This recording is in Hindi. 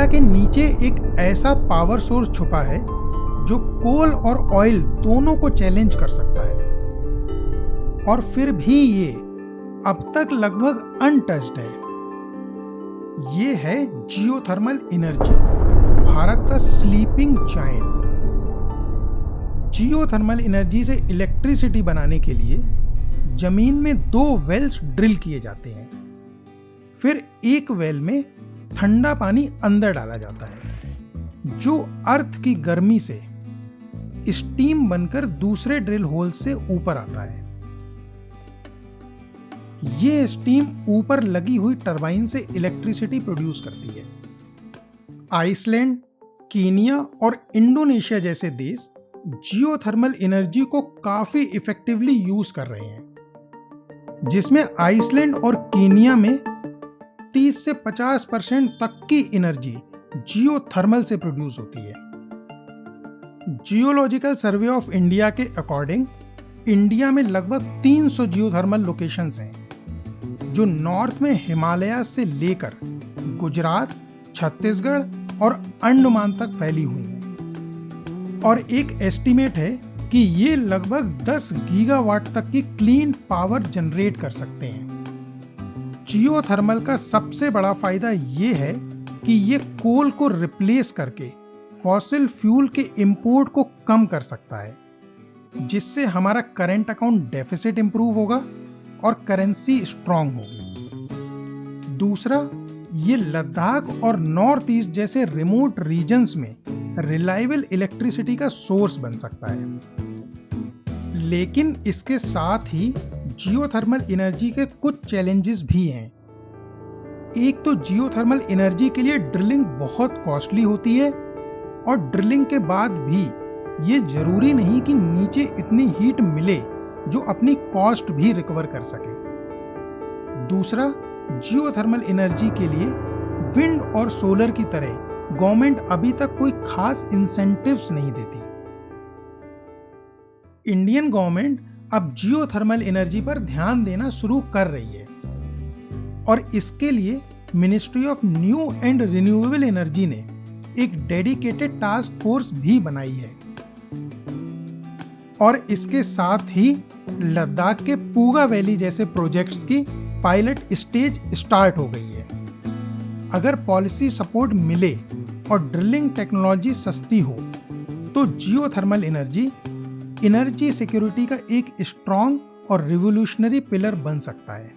इंडिया के नीचे एक ऐसा पावर सोर्स छुपा है जो कोल और ऑयल दोनों को चैलेंज कर सकता है, और फिर भी ये अब तक लगभग अनटच्ड है। ये है जियोथर्मल एनर्जी, भारत का स्लीपिंग जायंट। जियोथर्मल एनर्जी से इलेक्ट्रिसिटी बनाने के लिए जमीन में 2 वेल्स ड्रिल किए जाते हैं। फिर एक वेल में ठंडा पानी अंदर डाला जाता है, जो अर्थ की गर्मी से स्टीम बनकर दूसरे ड्रिल होल से ऊपर आता है। ये स्टीम ऊपर लगी हुई टरबाइन से इलेक्ट्रिसिटी प्रोड्यूस करती है। आइसलैंड, कीनिया और इंडोनेशिया जैसे देश जियोथर्मल एनर्जी को काफी इफेक्टिवली यूज कर रहे हैं, जिसमें आइसलैंड और कीनिया में 30 से 50% तक की एनर्जी जियोथर्मल से प्रोड्यूस होती है। जियोलॉजिकल सर्वे ऑफ इंडिया के अकॉर्डिंग इंडिया में लगभग 300 जियोथर्मल लोकेशंस हैं, जो नॉर्थ में हिमालय से लेकर गुजरात, छत्तीसगढ़ और अंडमान तक फैली हुई हैं। और एक एस्टीमेट है कि ये लगभग 10 गीगावाट तक की क्लीन पावर जनरेट कर सकते हैं। जियोथर्मल का सबसे बड़ा फायदा ये है कि ये कोल को रिप्लेस करके फॉसिल फ्यूल के इंपोर्ट को कम कर सकता है, जिससे हमारा करंट अकाउंट डेफिसिट इंप्रूव होगा और करेंसी स्ट्रांग होगी। दूसरा, ये लद्दाख और नॉर्थ ईस्ट जैसे रिमोट रीजन्स में रिलायबल इलेक्ट्रिसिटी का सोर्स बन सकता है। लेकिन इसके साथ ही जियोथर्मल एनर्जी के कुछ चैलेंजेस भी हैं। एक तो जियोथर्मल एनर्जी के लिए ड्रिलिंग बहुत कॉस्टली होती है, और ड्रिलिंग के बाद भी ये जरूरी नहीं कि नीचे इतनी हीट मिले जो अपनी कॉस्ट भी रिकवर कर सके। दूसरा, जियोथर्मल एनर्जी के लिए विंड और सोलर की तरह गवर्नमेंट अभी तक कोई खास इंसेंटिव्स नहीं देती। इंडियन गवर्नमेंट अब जियोथर्मल एनर्जी पर ध्यान देना शुरू कर रही है, और इसके लिए ministry of new and renewable energy ने एक डेडिकेटेड टास्क फोर्स भी बनाई है। और इसके साथ ही लद्दाख के पूगा वैली जैसे प्रोजेक्ट्स की पायलट स्टेज स्टार्ट हो गई है। अगर पॉलिसी सपोर्ट मिले और ड्रिलिंग टेक्नोलॉजी सस्ती हो, तो जियोथर्मल एनर्जी सिक्योरिटी का एक स्ट्रॉन्ग और रिवोल्यूशनरी पिलर बन सकता है।